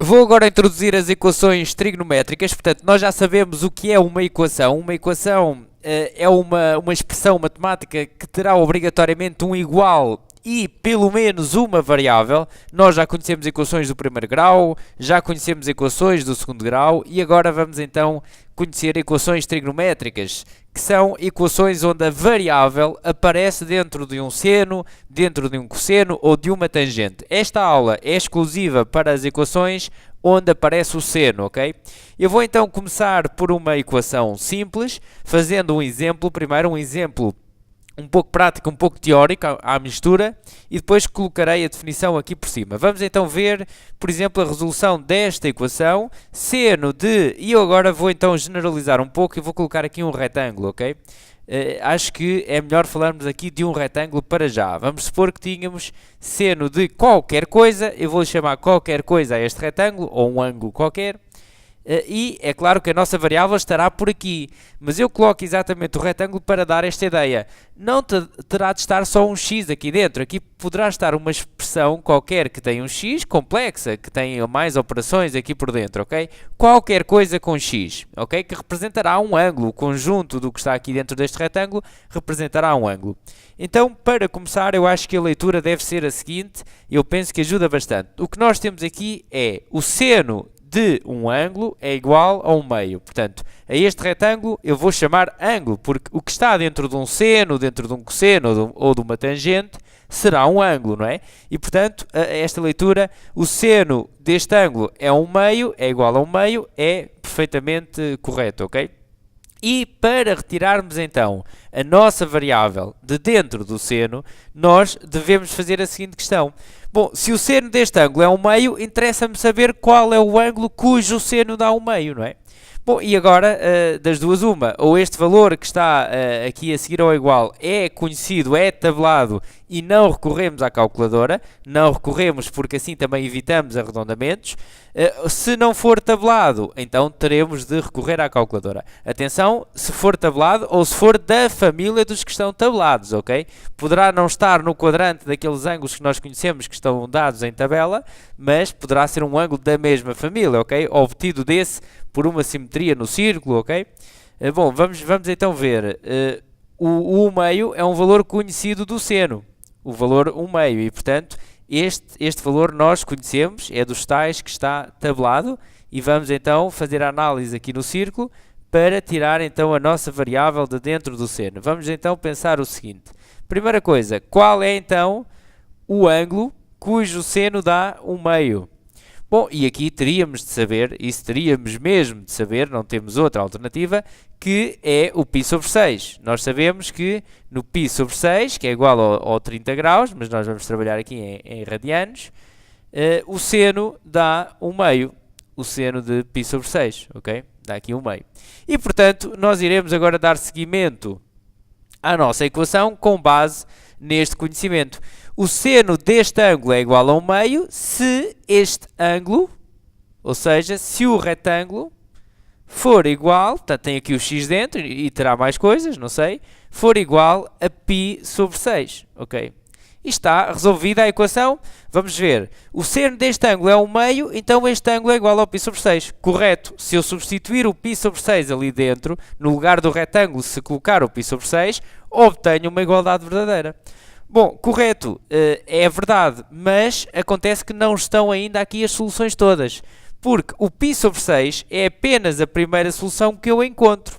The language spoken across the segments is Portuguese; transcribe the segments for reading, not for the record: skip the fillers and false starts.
Vou agora introduzir as equações trigonométricas. Portanto, nós já sabemos o que é uma equação. Uma equação é uma expressão matemática que terá obrigatoriamente um igual e pelo menos uma variável. Nós já conhecemos equações do primeiro grau, já conhecemos equações do segundo grau e agora vamos então conhecer equações trigonométricas, que são equações onde a variável aparece dentro de um seno, dentro de um cosseno ou de uma tangente. Esta aula é exclusiva para as equações onde aparece o seno, ok? Eu vou então começar por uma equação simples, fazendo um exemplo, primeiro um exemplo um pouco prático, um pouco teórico à mistura e depois colocarei a definição aqui por cima. Vamos então ver, por exemplo, a resolução desta equação, seno de, e eu agora vou então generalizar um pouco e vou colocar aqui um retângulo, ok? Acho que é melhor falarmos aqui de um retângulo para já. Vamos supor que tínhamos seno de qualquer coisa, eu vou chamar qualquer coisa a este retângulo, ou um ângulo qualquer, e é claro que a nossa variável estará por aqui, mas eu coloco exatamente o retângulo para dar esta ideia. Não terá de estar só um x aqui dentro, aqui poderá estar uma expressão qualquer que tenha um x complexa, que tenha mais operações aqui por dentro, ok? Qualquer coisa com x, ok? Que representará um ângulo, o conjunto do que está aqui dentro deste retângulo representará um ângulo. Então, para começar, eu acho que a leitura deve ser a seguinte, eu penso que ajuda bastante. O que nós temos aqui é o seno de um ângulo é igual a um meio. Portanto, a este retângulo eu vou chamar ângulo, porque o que está dentro de um seno, dentro de um cosseno ou de uma tangente, será um ângulo, não é? E, portanto, a esta leitura, o seno deste ângulo é um meio, é igual a um meio, é perfeitamente correto, ok? E para retirarmos então a nossa variável de dentro do seno, nós devemos fazer a seguinte questão. Bom, se o seno deste ângulo é um meio, interessa-me saber qual é o ângulo cujo seno dá um meio, não é? Bom, e agora, das duas uma, ou este valor que está aqui a seguir ao igual é conhecido, é tabelado e não recorremos à calculadora, não recorremos porque assim também evitamos arredondamentos. Se não for tabelado, então teremos de recorrer à calculadora. Atenção, se for tabelado ou se for da família dos que estão tabelados, ok? Poderá não estar no quadrante daqueles ângulos que nós conhecemos que estão dados em tabela, mas poderá ser um ângulo da mesma família, ok? Obtido por uma simetria no círculo, ok? Bom, vamos então ver. O 1 meio é um valor conhecido do seno. O valor 1 meio e, portanto, este valor nós conhecemos, é dos tais que está tabelado e vamos então fazer a análise aqui no círculo para tirar então a nossa variável de dentro do seno. Vamos então pensar o seguinte. Primeira coisa, qual é então o ângulo cujo seno dá 1 meio? Bom, e aqui teríamos de saber, isso teríamos mesmo de saber, não temos outra alternativa, que é o π sobre 6. Nós sabemos que no π sobre 6, que é igual ao 30 graus, mas nós vamos trabalhar aqui em radianos, o seno dá 1 meio, o seno de π sobre 6, ok? Dá aqui 1 meio. E, portanto, nós iremos agora dar seguimento à nossa equação com base neste conhecimento. O seno deste ângulo é igual a 1 meio se este ângulo, ou seja, se o retângulo for igual, tem aqui o x dentro e terá mais coisas, não sei, for igual a π sobre 6, ok? E está resolvida a equação. Vamos ver, o seno deste ângulo é 1 meio, então este ângulo é igual ao π sobre 6, correto? Se eu substituir o π sobre 6 ali dentro, no lugar do retângulo, se colocar o π sobre 6, obtenho uma igualdade verdadeira. Bom, correto, é verdade, mas acontece que não estão ainda aqui as soluções todas, porque o π sobre 6 é apenas a primeira solução que eu encontro.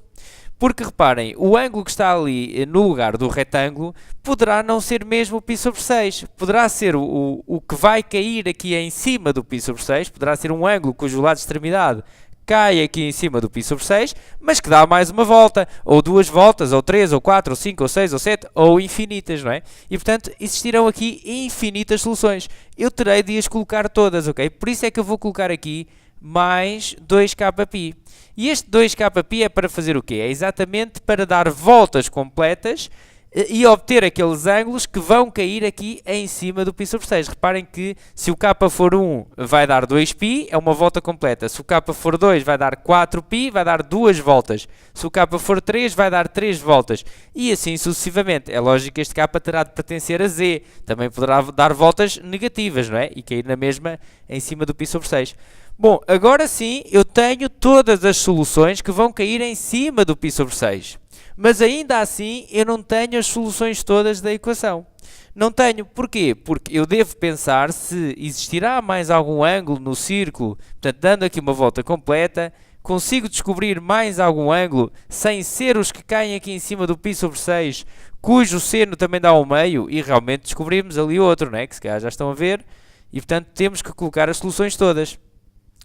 Porque, reparem, o ângulo que está ali no lugar do retângulo poderá não ser mesmo o π sobre 6, poderá ser o que vai cair aqui em cima do π sobre 6, poderá ser um ângulo cujo lado de extremidade cai aqui em cima do π sobre 6, mas que dá mais uma volta, ou duas voltas, ou 3, ou 4, ou 5, ou 6, ou 7, ou infinitas, não é? E, portanto, existirão aqui infinitas soluções. Eu terei de as colocar todas, ok? Por isso é que eu vou colocar aqui mais 2kπ. E este 2kπ é para fazer o quê? É exatamente para dar voltas completas e obter aqueles ângulos que vão cair aqui em cima do π sobre 6. Reparem que se o k for 1 vai dar 2π, é uma volta completa. Se o k for 2 vai dar 4π, vai dar 2 voltas. Se o k for 3 vai dar 3 voltas. E assim sucessivamente. É lógico que este k terá de pertencer a z. Também poderá dar voltas negativas, não é? E cair na mesma em cima do π sobre 6. Bom, agora sim eu tenho todas as soluções que vão cair em cima do π sobre 6. Mas ainda assim eu não tenho as soluções todas da equação. Não tenho. Porquê? Porque eu devo pensar se existirá mais algum ângulo no círculo, portanto, dando aqui uma volta completa, consigo descobrir mais algum ângulo sem ser os que caem aqui em cima do π sobre 6, cujo seno também dá ao meio, e realmente descobrimos ali outro, não é? Que se calhar já estão a ver, e portanto temos que colocar as soluções todas.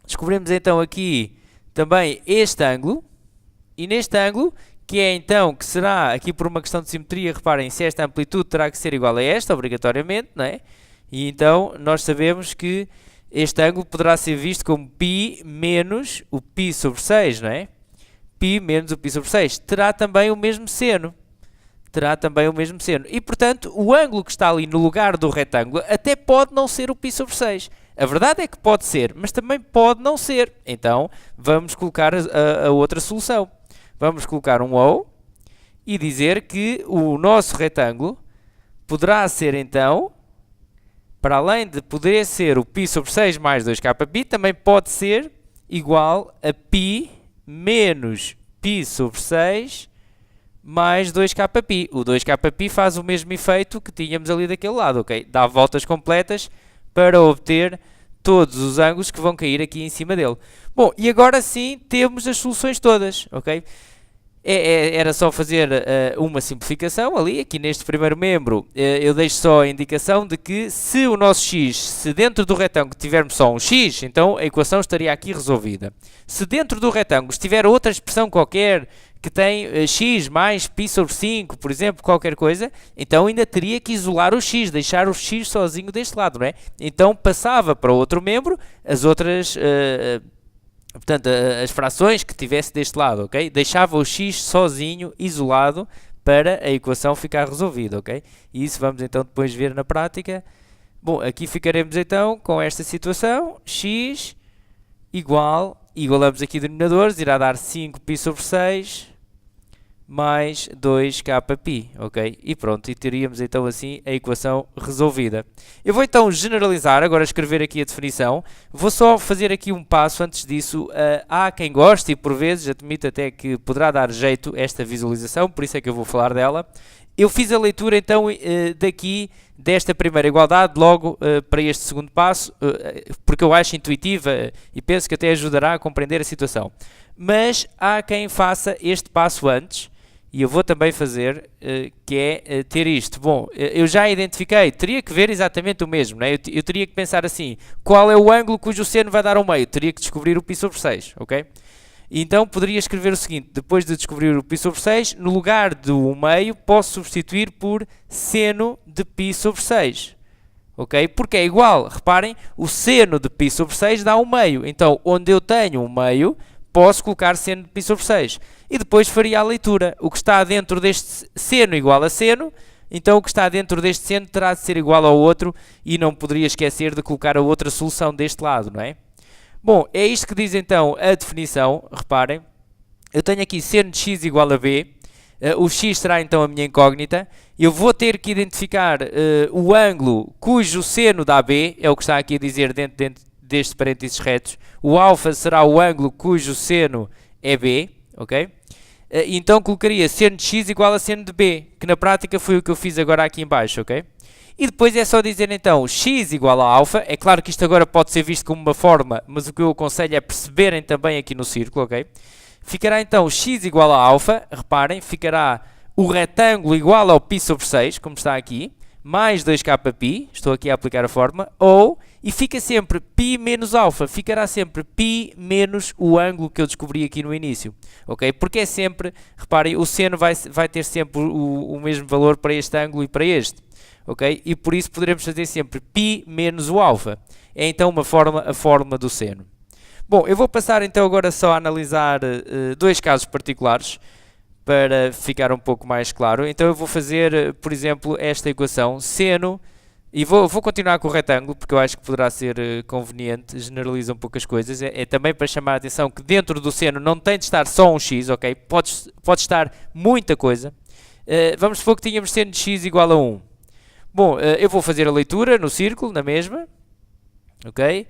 Descobrimos então aqui também este ângulo, e neste ângulo, que é então, que será, aqui por uma questão de simetria, reparem, se esta amplitude terá que ser igual a esta, obrigatoriamente, não é? E então, nós sabemos que este ângulo poderá ser visto como π menos o π sobre 6, não é? Π menos o π sobre 6. Terá também o mesmo seno. Terá também o mesmo seno. E, portanto, o ângulo que está ali no lugar do retângulo até pode não ser o π sobre 6. A verdade é que pode ser, mas também pode não ser. Então, vamos colocar a outra solução. Vamos colocar um ou e dizer que o nosso retângulo poderá ser, então, para além de poder ser o π sobre 6 mais 2kπ, também pode ser igual a π menos π sobre 6 mais 2kπ. O 2kπ faz o mesmo efeito que tínhamos ali daquele lado, ok? Dá voltas completas para obter todos os ângulos que vão cair aqui em cima dele. Bom, e agora sim temos as soluções todas, ok? Era só fazer uma simplificação ali, aqui neste primeiro membro eu deixo só a indicação de que se o nosso x, se dentro do retângulo tivermos só um x, então a equação estaria aqui resolvida. Se dentro do retângulo estiver outra expressão qualquer que tem x mais π sobre 5, por exemplo, qualquer coisa, então ainda teria que isolar o x, deixar o x sozinho deste lado, não é? Então passava para outro membro as outras... portanto, as frações que tivesse deste lado, ok? Deixava o x sozinho, isolado, para a equação ficar resolvida, ok? E isso vamos então depois ver na prática. Bom, aqui ficaremos então com esta situação, x igualamos aqui denominadores, irá dar 5π sobre 6 mais 2kπ, ok? E pronto, e teríamos então assim a equação resolvida. Eu vou então generalizar, agora escrever aqui a definição. Vou só fazer aqui um passo antes disso. Há quem goste e por vezes admito até que poderá dar jeito esta visualização, por isso é que eu vou falar dela. Eu fiz a leitura então daqui desta primeira igualdade logo para este segundo passo, porque eu acho intuitiva e penso que até ajudará a compreender a situação. Mas há quem faça este passo antes, e eu vou também fazer, que é ter isto. Bom, eu já identifiquei, teria que ver exatamente o mesmo, né? Eu teria que pensar assim, qual é o ângulo cujo seno vai dar ao meio? Teria que descobrir o π sobre 6, ok? Então poderia escrever o seguinte, depois de descobrir o π sobre 6, no lugar do meio posso substituir por seno de π sobre 6. Ok? Porque é igual, reparem, o seno de π sobre 6 dá um meio. Então, onde eu tenho um meio, posso colocar seno de π sobre 6. E depois faria a leitura. O que está dentro deste seno igual a seno, então o que está dentro deste seno terá de ser igual ao outro e não poderia esquecer de colocar a outra solução deste lado, não é? Bom, é isto que diz então a definição, reparem. Eu tenho aqui seno de x igual a b. O x será então a minha incógnita. Eu vou ter que identificar o ângulo cujo seno dá b, é o que está aqui a dizer dentro destes parênteses retos. O alfa será o ângulo cujo seno é b, ok? Então colocaria seno de x igual a seno de b, que na prática foi o que eu fiz agora aqui em baixo, ok? E depois é só dizer então x igual a alfa. É claro que isto agora pode ser visto como uma forma, mas o que eu aconselho é perceberem também aqui no círculo, ok? Ficará então x igual a alfa, reparem, ficará o retângulo igual ao π sobre 6, como está aqui, mais 2kπ, estou aqui a aplicar a forma, ou, e fica sempre π menos alfa, ficará sempre π menos o ângulo que eu descobri aqui no início, ok? Porque é sempre, reparem, o seno vai ter sempre o mesmo valor para este ângulo e para este, ok? E por isso poderemos fazer sempre π menos o alfa, é então a fórmula do seno. Bom, eu vou passar então agora só a analisar dois casos particulares, para ficar um pouco mais claro. Então eu vou fazer, por exemplo, esta equação, seno, e vou continuar com o retângulo, porque eu acho que poderá ser conveniente, generaliza um pouco as coisas. É também para chamar a atenção que dentro do seno não tem de estar só um x, ok? Pode estar muita coisa. Vamos supor que tínhamos seno de x igual a 1. Bom, eu vou fazer a leitura no círculo, na mesma, ok?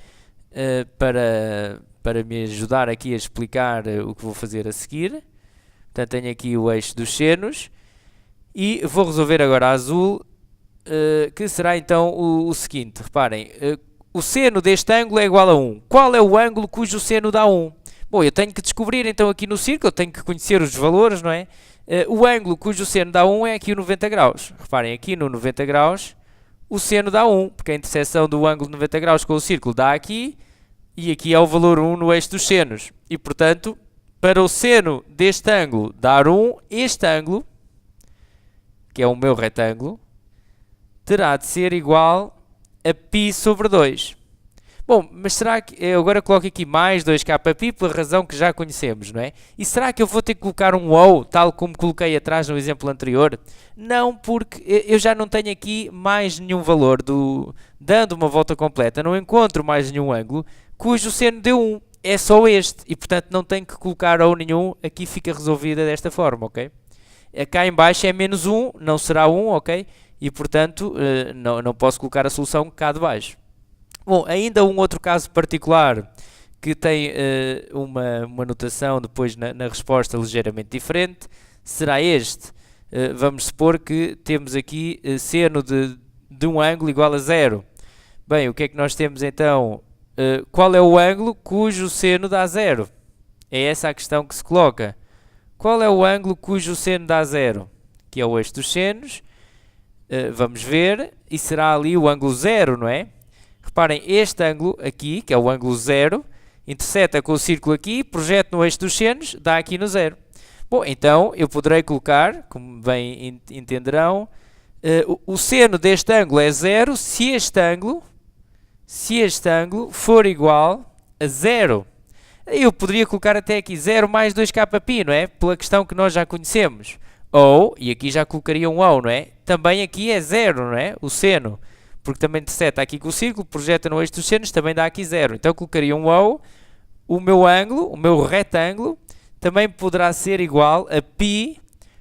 Para me ajudar aqui a explicar o que vou fazer a seguir. Portanto, tenho aqui o eixo dos senos e vou resolver agora a azul, que será então o seguinte. Reparem, o seno deste ângulo é igual a 1. Qual é o ângulo cujo seno dá 1? Bom, eu tenho que descobrir então aqui no círculo, eu tenho que conhecer os valores, não é? O ângulo cujo seno dá 1 é aqui o 90 graus. Reparem, aqui no 90 graus o seno dá 1, porque a interseção do ângulo de 90 graus com o círculo dá aqui, e aqui é o valor 1 no eixo dos senos. E, portanto, para o seno deste ângulo dar 1, este ângulo, que é o meu retângulo, terá de ser igual a π sobre 2. Bom, mas será que eu agora coloco aqui mais 2kπ pela razão que já conhecemos, não é? E será que eu vou ter que colocar um ou, tal como coloquei atrás no exemplo anterior? Não, porque eu já não tenho aqui mais nenhum valor, dando uma volta completa, não encontro mais nenhum ângulo cujo seno deu 1. É só este, e portanto não tenho que colocar ou nenhum, aqui fica resolvida desta forma, ok? Cá em baixo é menos 1, não será 1, ok? E portanto não posso colocar a solução cá de baixo. Bom, ainda um outro caso particular que tem uma notação depois na resposta ligeiramente diferente, será este. Vamos supor que temos aqui seno de um ângulo igual a 0. Bem, o que é que nós temos então? Qual é o ângulo cujo seno dá 0? É essa a questão que se coloca. Qual é o ângulo cujo seno dá 0? Que é o eixo dos senos. Vamos ver, e será ali o ângulo 0, não é? Reparem, este ângulo aqui, que é o ângulo 0, interseta com o círculo aqui, projeto no eixo dos senos, dá aqui no 0. Bom, então eu poderei colocar, como bem entenderão, o seno deste ângulo é 0 se este ângulo for igual a 0. Eu poderia colocar até aqui 0 mais 2kπ, não é? Pela questão que nós já conhecemos. Ou, e aqui já colocaria um ou, não é? Também aqui é 0, não é? O seno. Porque também interseta aqui com o círculo, projeta no eixo dos senos, também dá aqui 0. Então colocaria um ou, o meu ângulo, o meu retângulo, também poderá ser igual a π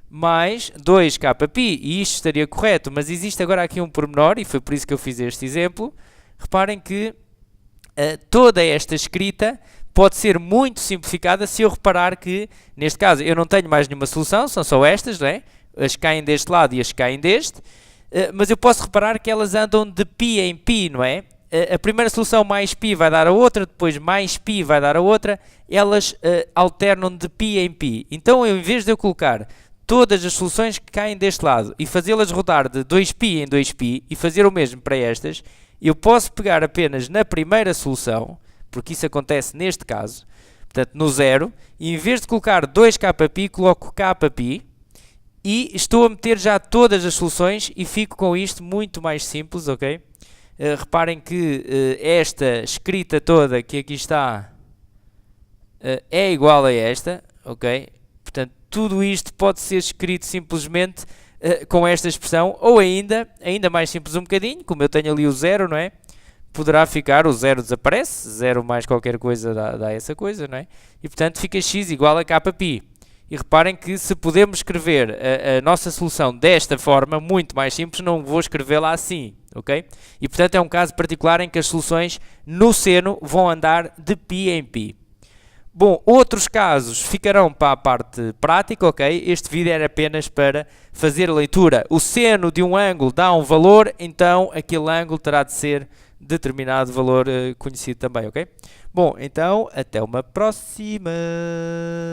mais 2kπ. E isto estaria correto, mas existe agora aqui um pormenor, e foi por isso que eu fiz este exemplo. Reparem que toda esta escrita pode ser muito simplificada se eu reparar que, neste caso, eu não tenho mais nenhuma solução, são só estas, não é? As que caem deste lado e as que caem deste. Mas eu posso reparar que elas andam de π em π, não é? A primeira solução mais π vai dar a outra, depois mais π vai dar a outra, elas alternam de π em π. Então, em vez de eu colocar todas as soluções que caem deste lado e fazê-las rodar de 2π em 2π e fazer o mesmo para estas, eu posso pegar apenas na primeira solução, porque isso acontece neste caso, portanto no 0, e em vez de colocar 2kπ, coloco kπ, e estou a meter já todas as soluções e fico com isto muito mais simples, ok? Reparem que esta escrita toda que aqui está é igual a esta, ok? Portanto, tudo isto pode ser escrito simplesmente com esta expressão, ou ainda mais simples um bocadinho, como eu tenho ali o 0, não é? Poderá ficar, o 0 desaparece, 0 mais qualquer coisa dá essa coisa, não é? E portanto fica x igual a kπ. E reparem que se podemos escrever a nossa solução desta forma, muito mais simples, não vou escrevê-la assim, ok? E portanto é um caso particular em que as soluções no seno vão andar de π em π. Bom, outros casos ficarão para a parte prática, ok? Este vídeo era apenas para fazer a leitura. O seno de um ângulo dá um valor, então aquele ângulo terá de ser determinado valor conhecido também, ok? Bom, então até uma próxima!